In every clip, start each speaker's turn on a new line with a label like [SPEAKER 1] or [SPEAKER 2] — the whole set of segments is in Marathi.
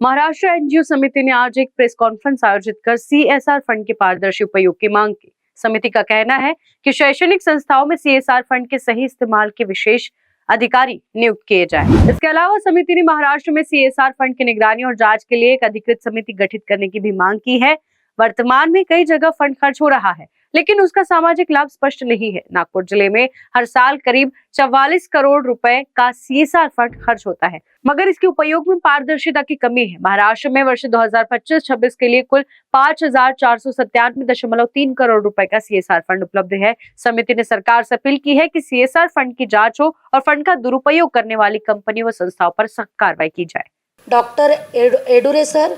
[SPEAKER 1] महाराष्ट्र एनजीओ समिति ने आज एक प्रेस कॉन्फ्रेंस आयोजित कर सीएसआर फंड के पारदर्शी उपयोग की मांग की। समिति का कहना है कि शैक्षणिक संस्थाओं में सीएसआर फंड के सही इस्तेमाल के विशेष अधिकारी नियुक्त किए जाए। इसके अलावा समिति ने महाराष्ट्र में सीएसआर फंड की निगरानी और जांच के लिए एक अधिकृत समिति गठित करने की भी मांग की है। वर्तमान में कई जगह फंड खर्च हो रहा है, लेकिन उसका सामाजिक लाभ स्पष्ट नहीं है। नागपुर जिले में हर साल करीब 44 करोड़ रुपए का सीएसआर फंड खर्च होता है, मगर इसके उपयोग में पारदर्शिता की कमी है। महाराष्ट्र में वर्ष 2025-26 के लिए कुल 5,497.3 करोड़ रुपए का सीएसआर फंड उपलब्ध है। समिति ने सरकार से अपील की है कि सीएसआर फंड की जांच हो और फंड का दुरुपयोग करने वाली कंपनियों व संस्थाओं पर सख्त कार्रवाई की जाए।
[SPEAKER 2] डॉक्टर एडुरे सर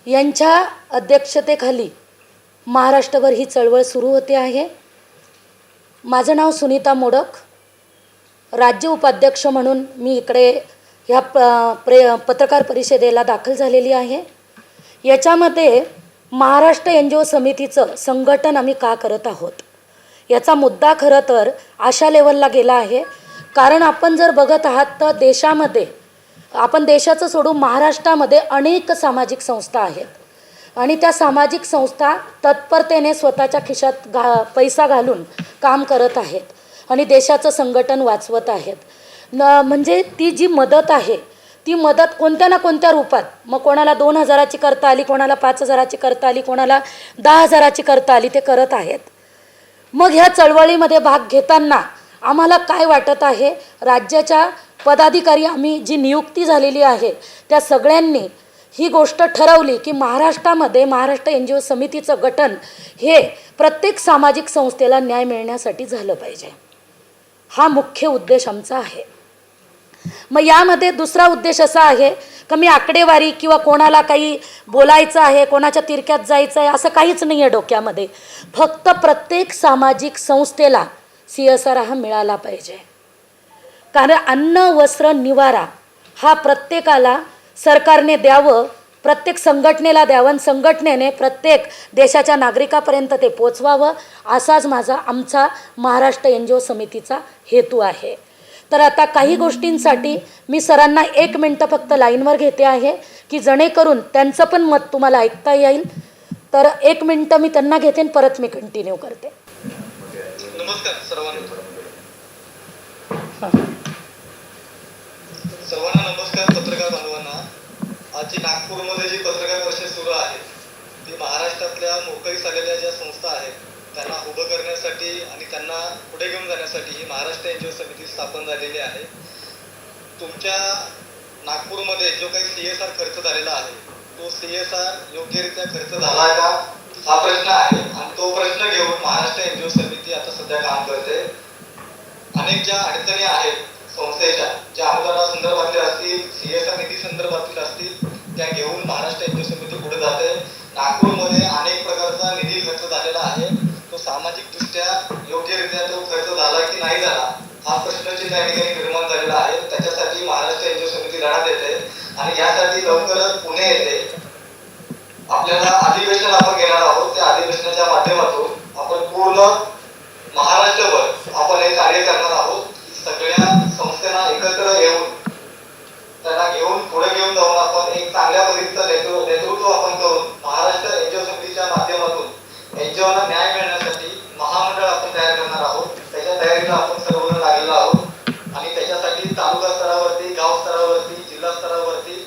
[SPEAKER 2] यांच्या अध्यक्षतेखाली महाराष्ट्रभर ही चळवळ सुरू होते आहे। माझं नाव सुनीता मोडक, राज्य उपाध्यक्ष म्हणून मी इकडे ह्या पत्रकार परिषदेला दाखल झालेली आहे। याच्यामध्ये महाराष्ट्र एनजीओ समितीचं संघटन आम्ही का करत आहोत याचा मुद्दा खरं तर अशा लेवलला गेला आहे, कारण आपण जर बघत आहात तर देशामध्ये आपण देशाचं सोडून महाराष्ट्रामध्ये अनेक सामाजिक संस्था आहेत आणि त्या सामाजिक संस्था तत्परतेने स्वतःच्या खिशात पैसा घालून काम करत आहेत आणि देशाचं संघटन वाचवत आहेत। म्हणजे ती जी मदत आहे ती मदत कोणत्या ना कोणत्या रूपात, मग कोणाला 2,000ची करता आली, कोणाला 5,000ची करता आली, कोणाला 10,000ची करता आली, ते करत आहेत। मग ह्या चळवळीमध्ये भाग घेताना आम्हाला काय वाटत आहे, राज्याच्या पदाधिकारी आम्ही जी नियुक्ती झालेली आहे त्या सगळ्यांनी ही गोष्ट ठरवली की महाराष्ट्रामध्ये महाराष्ट्र एनजीओ समितीचं गठन हे प्रत्येक सामाजिक संस्थेला न्याय मिळण्यासाठी झालं पाहिजे। हा मुख्य उद्देश आमचा आहे। मग यामध्ये दुसरा उद्देश असा आहे की मी आकडेवारी किंवा कोणाला काही बोलायचं आहे, कोणाच्या तिरक्यात जायचं आहे असं काहीच नाही आहे डोक्यामध्ये। फक्त प्रत्येक सामाजिक संस्थेला सीएसआर हा मिळाला पाहिजे, कारण अन्न वस्त्र निवारा हा प्रत्येकाला सरकारने द्यावं, प्रत्येक संघटनेला द्यावं, संघटनेने प्रत्येक देशाच्या नागरिकापर्यंत ते पोचवावं, असाच आमचा महाराष्ट्र एनजीओ समितीचा हेतू आहे। तर आता काही गोष्टींसाठी मी सरांना 1 मिनिट फक्त लाईनवर घेते आहे की जेणेकरून त्यांचं पण मत तुम्हाला ऐकता येईल। तर 1 मिनिट मी त्यांना घेते आणि परत मी कंटिन्यू करते।
[SPEAKER 3] नमस्कार सर्वांना नमस्कार पत्रकार बांधवांना। आज जी नागपूरमध्ये जी पत्रकार परिषद सुरू आहे ती महाराष्ट्रातल्या मोकळीस आलेल्या ज्या संस्था आहेत त्यांना उभं करण्यासाठी आणि त्यांना पुढे घेऊन जाण्यासाठी ही महाराष्ट्र एनजीओ समिती स्थापन झालेली आहे। तुमच्या नागपूरमध्ये जो काही सीएसआर खर्च झालेला आहे तो सीएसआर योग्यरित्या खर्च झाला का हा प्रश्न आहे आणि तो प्रश्न घेऊन महाराष्ट्र एनजीओ समिती आता सध्या काम करते। अनेक ज्या अडचणी आहेत संस्थेच्या, ज्या अनुदाना संदर्भातल्या असतील, सीएसआर निधी संदर्भातील असतील, त्या घेऊन महाराष्ट्र एनजीओ समिती पुढे जाते। नागपूरमध्ये अनेक प्रकारचा निधी खर्च झालेला आहे, तो सामाजिकदृष्ट्या योग्यरित्या तो खर्च झाला की नाही झाला हा प्रश्नाची त्या ठिकाणी निर्माण झालेला आहे। त्याच्यासाठी महाराष्ट्र एनजीओ समिती लढा देते आणि यासाठी लवकरच पुणे येते आपल्याला अधिवेशन आपण घेणार आहोत। त्या अधिवेशनाच्या माध्यमातून आपण पूर्ण महाराष्ट्रभर आपण हे कार्य करणार आहोत। सगळ्या संस्थांना एकत्र येऊन त्यांना घेऊन पुढे घेऊन जाऊन आपण एक चांगल्या पद्धतीचं नेतृत्व आपण करून महाराष्ट्र एनजीओ समितीच्या माध्यमातून एनजीओना न्याय मिळण्यासाठी महामंडळ आपण तयार करणार आहोत। त्याच्या तयारीला आपण सर्वजण लागलेलो आहोत आणि त्याच्यासाठी तालुका स्तरावरती, गाव स्तरावरती, जिल्हा स्तरावरती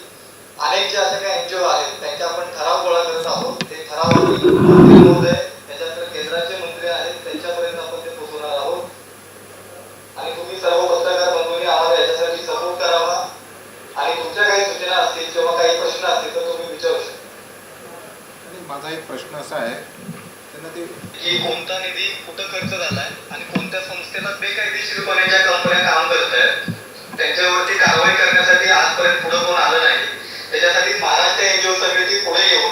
[SPEAKER 3] अनेक ज्या अशा काही एनजीओ आहेत त्यांचे आपण ठराव गोळा करत आहोत। ते ठराव महोदय त्याच्यानंतर केंद्राचे मंत्री आहेत त्यांच्यापर्यंत आपण ते पोहोचवणार आहोत आणि तुम्ही सर्व पत्रकार बंधूंनी आम्हाला याच्यासाठी सपोर्ट करावा आणि तुमच्या काही सूचना असतील किंवा काही प्रश्न असतील तर तुम्ही विचारू शकता।
[SPEAKER 4] माझा एक प्रश्न असा आहे
[SPEAKER 3] की कोणता निधी कुठं खर्च झालाय आणि कोणत्या संस्थेला बेकायदेशीरपणे ज्या कंपन्या काम करत आहेत त्यांच्यावरती कारवाई करण्यासाठी आजपर्यंत पुढे कोण आलं नाही। त्याच्यासाठी महाराष्ट्र एनजीओ समिती पुढे येऊन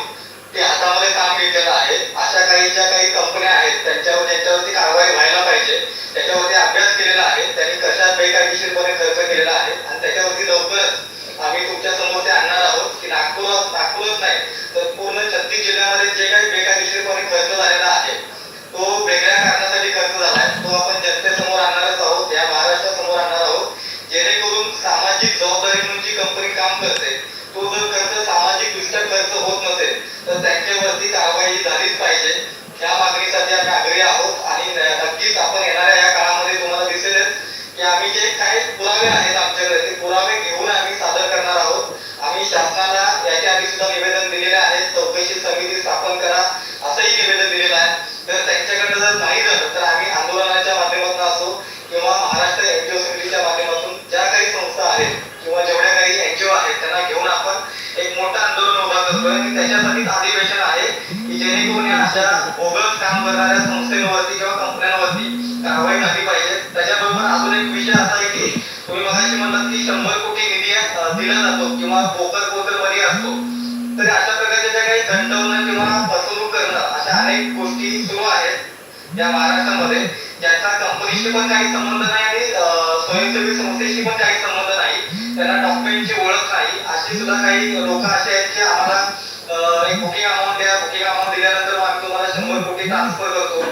[SPEAKER 3] ते हातामध्ये काम घेतलेलं आहे। अशा काही ज्या काही कंपन्या आहेत त्यांच्यावरती कारवाई व्हायला पाहिजे, त्याच्यावरती अभ्यास केलेला आहे, त्यांनी कशा बेकायदेशीरपणे खर्च केलेला आहे आणि त्याच्यावरती लवकरच आम्ही तुमच्या समोर ते आणणार आहोत की नागपूरच नाही तर पूर्ण 36 जिल्ह्यामध्ये जे काही बेकायदेशीरपणे खर्च झालेला आहे तो वेगळ्या कारणासाठी खर्च झालाय तो आपण जनतेसमोर आणणारच आहोत, या महाराष्ट्रासमोर आणणार आहोत, जेणेकरून सामाजिक जबाबदारी म्हणून जी कंपनी काम करते तो जर खर्च जर होत नसेल तर त्यांच्यावरती कारवाई झालीच पाहिजे. या मागणीसाठी आम्ही आग्रही आहोत आणि नक्कीच आपण येणाऱ्या या काळामध्ये तुम्हाला दिसेलच की आम्ही जे काही पुरावे आहेत आमच्याकडे ते पुरावे घेऊन आम्ही सादर करणार आहोत. आम्ही शासनाला याच्या आधी सुद्धा निवेदन दिलेले आहे, चौकशी समिती स्थापन करा असंही निवेदन दिलेलं आहे. तर त्यांच्याकडनं जर नाही झालं तर आम्ही आंदोलनाच्या माध्यमातून असो किंवा महाराष्ट्र एनजीओ समितीच्या माध्यमातून ज्या काही संस्था आहेत किंवा जेवढ्या काही एनजीओ आहेत त्यांना घेऊन आपण एक मोठं आंदोलन उभा करतोय आणि त्याच्यासाठीच अधिवेशन आहे की जेणेकरून या अशा बोगस काम करणाऱ्या संस्थांवरती किंवा कंपन्यांवरती कारवाई झाली पाहिजे. त्याच्याबरोबर अजून एक विषय असा आहे की तुम्ही मगाशी म्हणलात की 100 कोटी निधी दिला जातो किंवा पोकर मध्ये असतो, तर अशा प्रकारच्या ज्या काही दंडवणं किंवा फसवणूक करणं अशा अनेक गोष्टी सुरू आहेत या महाराष्ट्रामध्ये, ज्याचा कंपनीशी पण काही संबंध नाही आणि स्वयंसेवी संस्थेशी पण काही संबंध नाही, त्यांना डॉक्युमेंटची ओळख नाही. अशी सुद्धा काही लोक असे आहेत की आम्हाला एक बुकिंग अमाऊंट द्या, बुकिंग अमाऊंट दिल्यानंतर आम्ही तुम्हाला 100 कोटी ट्रान्सफर करतो.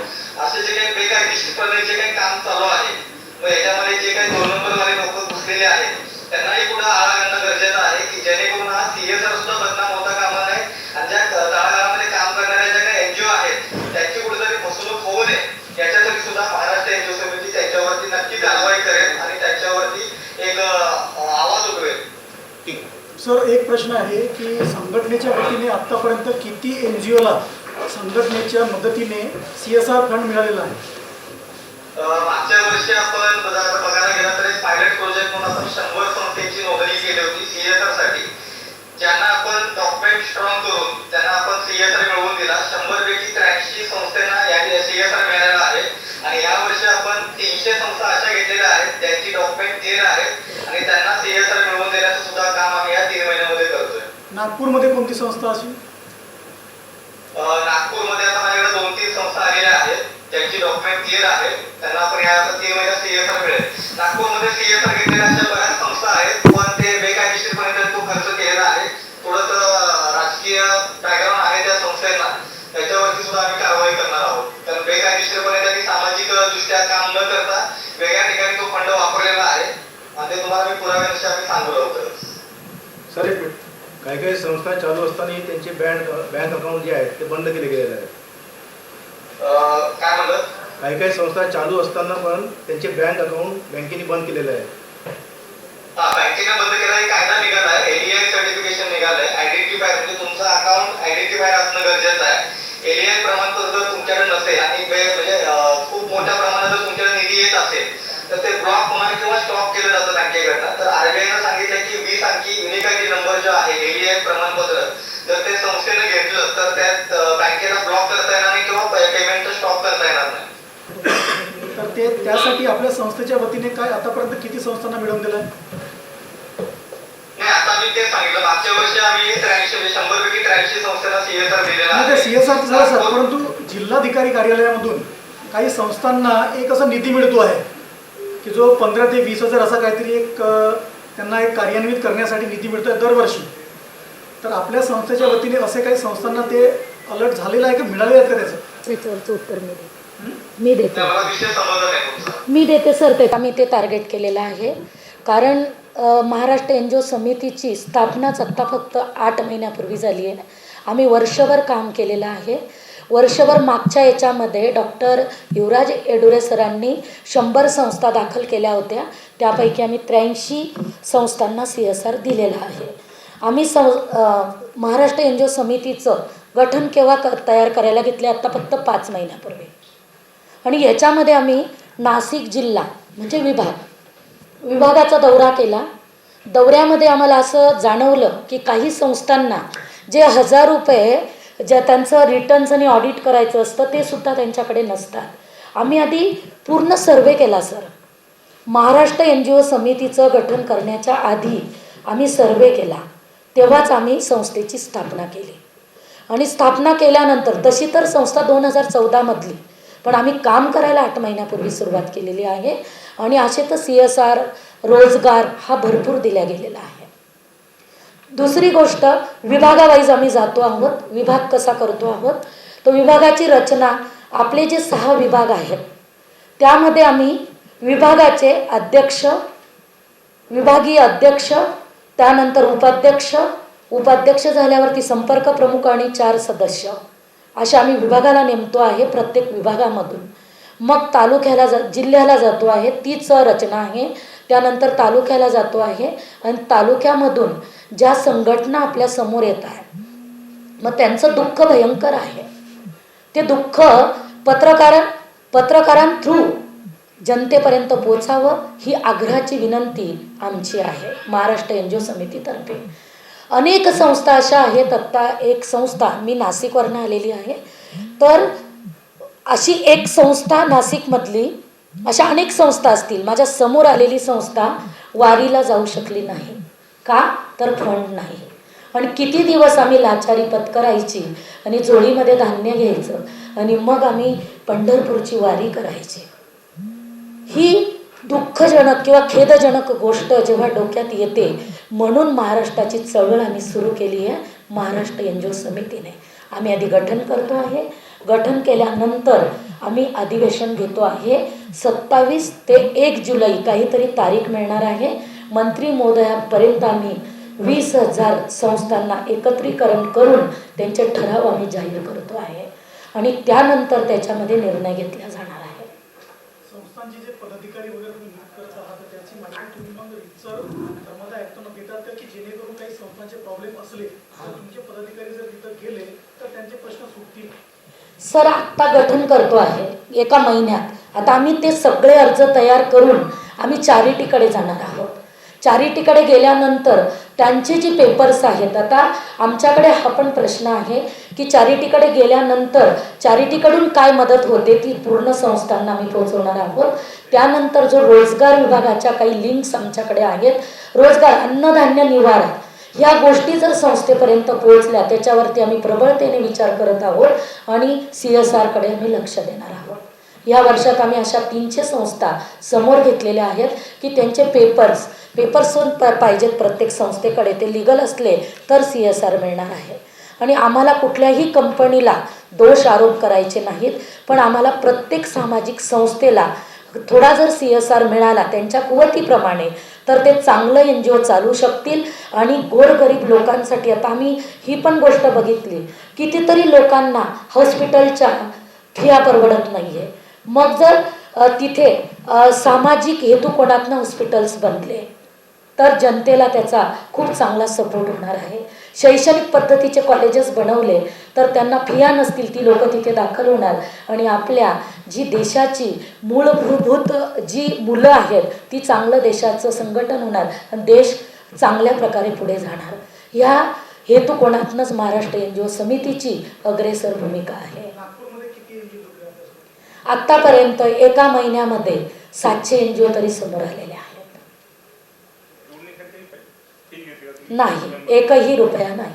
[SPEAKER 3] असे जे काही बेकायदेशीरपणे जे काही काम चालू आहे, मग याच्यामध्ये जे काही 2 नंबरवाले लोक घुसलेले आहेत त्यांनाही पुढे आळा घालणं गरजेचं आहे की जेणेकरून हा सीएसआर सुद्धा बदनाम होता कामा नये आणि ज्या तळागाळामध्ये काम करणाऱ्या ज्या काही एनजीओ आहेत त्यांची कुठेतरी फसवणूक होऊ नये याच्यासाठी सुद्धा महाराष्ट्र एनजीओ समिती त्याच्यावरती नक्की कारवाई करेल आणि त्याच्यावरती एक आवाज उठवेल.
[SPEAKER 5] सर, एक प्रश्न आहे की संघटनेच्या वतीने आत्तापर्यंत किती एनजीओला संघटनेच्या मदतीने CSR फंड मिळालेला आहे?
[SPEAKER 3] मागच्या वर्षी आपण बघायला गेला तर एक पायलट प्रोजेक्ट म्हणून आपण 100 संस्थेची नोंदणी केली होती CSR साठी, ज्यांना आपण डॉक्युमेंट स्ट्रॉंग करून त्यांना आपण CSR मिळवून दिला. 100 पैकी 83 संस्थांना CSR मिळालेला आहे आणि या वर्षी आपण 300 संस्था अशा घेतलेल्या आहेत ज्यांची डॉक्युमेंट क्लिअर आहेत आणि त्यांना CSR मिळवून देण्याचं सुद्धा काम आम्ही या 3 महिन्यामध्ये करतोय.
[SPEAKER 5] नागपूरमध्ये कोणती संस्था अशी?
[SPEAKER 3] नागपूरमध्ये आता माझ्याकडे 2-3 संस्था आलेल्या आहेत ज्यांची डॉक्युमेंट क्लिअर आहे, त्यांना आपण या 3 महिन्यात CSR मिळेल. नागपूरमध्ये CSR घेतलेल्या अशा बऱ्याच संस्था आहेत पण ते बेकायदेशीरपणे तो खर्च केलेला आहे. थोडंसं राजकीय बॅकग्राऊंड आहे त्या संस्थेला, त्याच्यावरती सुद्धा आम्ही कारवाई करणार आहोत. कारण बेकायदेशीरपणे त्यांनी सामाजिक दृष्ट्या काम न करता वेगळ्या ठिकाणी तो फंड वापरलेला आहे आणि ते तुम्हाला मी पुराव्यानुसार आम्ही सांगू होतं.
[SPEAKER 6] सर, एक मिनिट, काही काही संस्था चालू असताना त्यांचे बँक अकाउंट जे आहेत ते बंद केले गेलेले आहेत.
[SPEAKER 3] काय म्हणलं?
[SPEAKER 6] काही काही संस्था चालू असताना पण त्यांचे बँक अकाउंट बँकेने बंद केलेले आहे.
[SPEAKER 3] बँकेने बंद केला एक कायदा निघाला आहे, एलईआय सर्टिफिकेशन निघालंय. आयडेंटिफायर म्हणजे तुमचं अकाउंट आयडेंटिफायर असणं गरजेचं आहे. एलईआय प्रमाणपत्र जर तुमच्याकडे नसेल आणि म्हणजे खूप मोठ्या प्रमाणात जर तुमच्याकडे निधी येत असेल तर ते ब्लॉक होणार किंवा स्टॉप केलं जातं बँकेकडनं. तर आरबीआयनं सांगितलं की 20 अंकी युनिक आयडी नंबर जो आहे एलईआय प्रमाणपत्र जर ते संस्थेने घेतलं तर त्यात बँकेला ब्लॉक करता येणार नाही किंवा पेमेंट स्टॉप करता येणार नाही.
[SPEAKER 5] तर ते त्यासाठी आपल्या संस्थेच्या वतीने काय आतापर्यंत किती संस्थांना मिळवून दिलं आहे?
[SPEAKER 3] नाही, आता मी ते सांगितलं मागच्या वर्षी आम्ही 100 पैकी 83 संस्थांना CSR दिलेला
[SPEAKER 5] नाही,
[SPEAKER 3] आहे.
[SPEAKER 5] ते CSR झालं सर, परंतु जिल्हाधिकारी कार्यालयामधून काही संस्थांना एक असा निधी मिळतो आहे की जो 15 ते 20 हजार असा काहीतरी एक त्यांना एक कार्यान्वित करण्यासाठी निधी मिळतो आहे दरवर्षी. तर आपल्या संस्थेच्या वतीने असे काही संस्थांना ते अलर्ट झालेलं आहे का, मिळाले आहेत का त्याचं?
[SPEAKER 2] त्याच्यावरचं उत्तर मी देते.
[SPEAKER 3] मला विषय समजला नाही तुमचा.
[SPEAKER 2] मी देते सर, ते आम्ही ते टार्गेट केलेलं आहे. कारण महाराष्ट्र एनजीओ समितीची स्थापनाच आत्ता फक्त 8 महिन्यापूर्वी झाली आहे. आम्ही वर्षभर काम केलेलं आहे. वर्षभर मागच्या याच्यामध्ये डॉक्टर युवराज एडुरे सरांनी 100 संस्था दाखल केल्या होत्या, त्यापैकी आम्ही 83 संस्थांना CSR दिलेला आहे. आम्ही महाराष्ट्र एनजीओ समितीचं गठन केव्हा तयार करायला घेतले? आत्ता फक्त 5 महिन्यापूर्वी. आणि याच्यामध्ये आम्ही नाशिक जिल्हा म्हणजे विभागाचा दौरा केला. दौऱ्यामध्ये आम्हाला असं जाणवलं की काही संस्थांना जे 1000 रुपये ज्या त्यांचं रिटर्न्स आणि ऑडिट करायचं असतं ते सुद्धा त्यांच्याकडे नसतात. आम्ही आधी पूर्ण सर्वे केला सर. महाराष्ट्र एनजीओ समितीचं गठन करण्याच्या आधी आम्ही सर्वे केला, तेव्हाच आम्ही संस्थेची स्थापना केली. आणि स्थापना केल्यानंतर तशी तर संस्था 2014मधली, पण आम्ही काम करायला 8 महिन्यापूर्वी सुरुवात केलेली आहे. आणि असे तर CSR रोजगार हा भरपूर दिला गेलेला आहे. दुसरी गोष्ट, विभागावाईज आम्ही जातो आहोत. विभाग कसा करतो आहोत, तो विभागाची रचना आपले जे 6 विभाग आहेत त्यामध्ये आम्ही विभागाचे अध्यक्ष, विभागीय अध्यक्ष, त्यानंतर उपाध्यक्ष, उपाध्यक्ष झाल्यावरती संपर्क प्रमुख आणि 4 सदस्य अशा आम्ही विभागाला नेमतो आहे. प्रत्येक विभागामधून मग तालुक्याला जिल्ह्याला जातो आहे. तीच रचना आहे. त्यानंतर तालुक्याला जातो आहे आणि तालुक्यामधून ज्या संघटना आपल्या समोर येत आहेत मग त्यांचं दुःख भयंकर आहे. ते दुःख पत्रकारांथ्रू जनतेपर्यंत पोचावं ही आग्रहाची विनंती आमची आहे. महाराष्ट्र NGO समितीतर्फे अनेक संस्था अशा आहेत. आत्ता एक संस्था, मी नाशिकवरनं आलेली आहे, तर अशी एक संस्था नाशिकमधली, अशा अनेक संस्था असतील. माझ्या समोर आलेली संस्था वारीला जाऊ शकली नाही. का तर फंड नाही. आणि किती दिवस आम्ही लाचारी पत्करायची आणि जोडीमध्ये धान्य घ्यायचं आणि मग आम्ही पंढरपूरची वारी करायची. ही दुःखजनक किंवा खेदजनक गोष्ट जेव्हा डोक्यात येते म्हणून महाराष्ट्राची चळवळ आम्ही सुरू केली आहे महाराष्ट्र NGO समितीने. आम्ही आधी गठन करतो आहे. गठन केल्यानंतर आम्ही अधिवेशन घेतो आहे. 27 ते 1 जुलै काहीतरी तारीख मिळणार आहे. मंत्री महोदयापर्यंत आम्ही 20,000 संस्थांना एकत्रीकरण करून त्यांचे ठराव आम्ही जाहीर करतो आहे आणि त्यानंतर त्याच्यामध्ये निर्णय घेतला जाणार आहे.
[SPEAKER 5] संस्थांचे जे पदाधिकारी वगैरे तुम्ही नियुक्त करत आहात तर त्याची माहिती तुम्ही मग रीतसर धर्मादाय आयुक्तांना देतात का, की जेणेकरून काही संस्थांचे प्रॉब्लेम असले तर तुमचे पदाधिकारी जर तिथं गेले तर त्यांचे प्रश्न सुटतील?
[SPEAKER 2] सर, आत्ता गठन करतो आहे 1 महिन्यात. आता आम्ही ते सगळे अर्ज तयार करून आम्ही चॅरिटीकडे जाणार आहोत. चॅरिटीकडे गेल्यानंतर त्यांचे जे पेपर्स आहेत, आता आमच्याकडे हा पण प्रश्न आहे की चॅरिटीकडे गेल्यानंतर चॅरिटीकडून काय मदत होते ती पूर्ण संस्थांना आम्ही पोहोचवणार आहोत. त्यानंतर जो रोजगार विभागाच्या काही लिंक्स आमच्याकडे आहेत, रोजगार, अन्नधान्य, निवारा, ह्या गोष्टी जर संस्थेपर्यंत पोहोचल्या त्याच्यावरती आम्ही प्रबळतेने विचार करत आहोत आणि CSRकडे आम्ही लक्ष देणार आहोत. या वर्षात आम्ही अशा 300 संस्था समोर घेतलेल्या आहेत की त्यांचे पेपर्स पाहिजेत प्रत्येक संस्थेकडे. ते लिगल असले तर CSR मिळणार आहे. आणि आम्हाला कुठल्याही कंपनीला दोष आरोप करायचे नाहीत, पण आम्हाला प्रत्येक सामाजिक संस्थेला थोडा जर CSR मिळाला त्यांच्या कुवतीप्रमाणे तर ते चांगलं NGO चालू शकतील आणि गोरगरीब लोकांसाठी. आता आम्ही ही पण गोष्ट बघितली, कितीतरी लोकांना हॉस्पिटलच्या फिया परवडत नाही आहे. मग जर तिथे सामाजिक हेतुकोनातनं हॉस्पिटल्स बनले तर जनतेला त्याचा खूप चांगला सपोर्ट होणार आहे. शैक्षणिक पद्धतीचे कॉलेजेस बनवले तर त्यांना फिया नसतील, ती लोक तिथे दाखल होणार आणि आपल्या जी देशाची मूलभूत जी मुलं आहेत ती चांगलं देशाचं संघटन होणार आणि देश चांगल्या प्रकारे पुढे जाणार. ह्या हेतुकोनातनंच महाराष्ट्र NGO समितीची अग्रेसर भूमिका आहे.
[SPEAKER 5] नागपूरमध्ये किती NGO
[SPEAKER 2] आत्तापर्यंत 1 महिन्यामध्ये 700 NGO तरी समोर आलेले आहेत. नाही, 1ही रुपया नाही.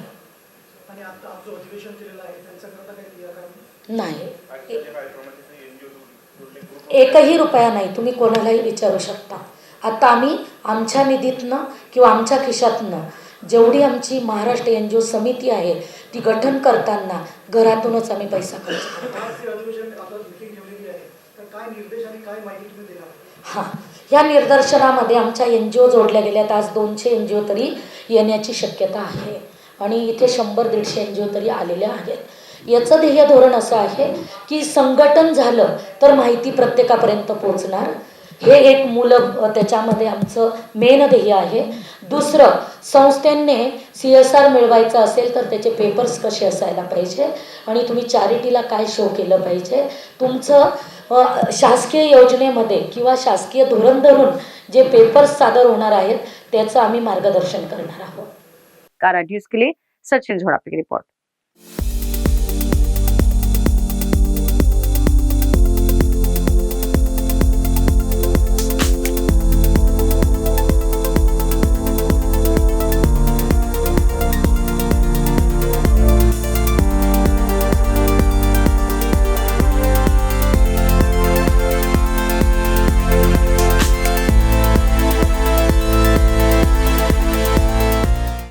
[SPEAKER 5] आणि आता जो अधिवेशन केलेलं आहे त्यांच्याकरता काही निराकरण
[SPEAKER 2] नाही, 1ही रुपया नाही. तुम्ही कोणालाही विचारू शकता. आता आम्ही आमच्या निधीतनं किंवा आमच्या खिशातनं जेवढी आमची महाराष्ट्र NGO समिती आहे ती गठन करताना घरातूनच आम्ही पैसा खर्च करतो.
[SPEAKER 5] आज हे अधिवेशन आपलं मीटिंग ठेवलेली आहे तर काय निर्देश आणि काय माहिती तुम्ही देणार?
[SPEAKER 2] हां, या निदर्शनामध्ये आमच्या NGO जोडल्या गेल्यात. आज 200 NGO तरी येण्याची शक्यता आहे आणि इथे 100-150 NGO तरी आलेल्या आहेत. याचं ध्येय धोरण असं आहे की संघटन झालं तर माहिती प्रत्येकापर्यंत पोहोचणार. हे एक मूल त्याच्यामध्ये आमचं मेन ध्येय आहे. दुसरं, संस्थेने CSR मिळवायचं असेल तर त्याचे पेपर्स कसे असायला पाहिजे आणि तुम्ही चॅरिटीला काय शो केलं पाहिजे. तुमचं शासकीय योजनेमध्ये किंवा शासकीय धोरण धरून जे पेपर्स सादर होणार आहेत त्याचं आम्ही मार्गदर्शन करणार आहोत.
[SPEAKER 1] कारा न्यूज के लिए सचिन झोड़ापे की रिपोर्ट.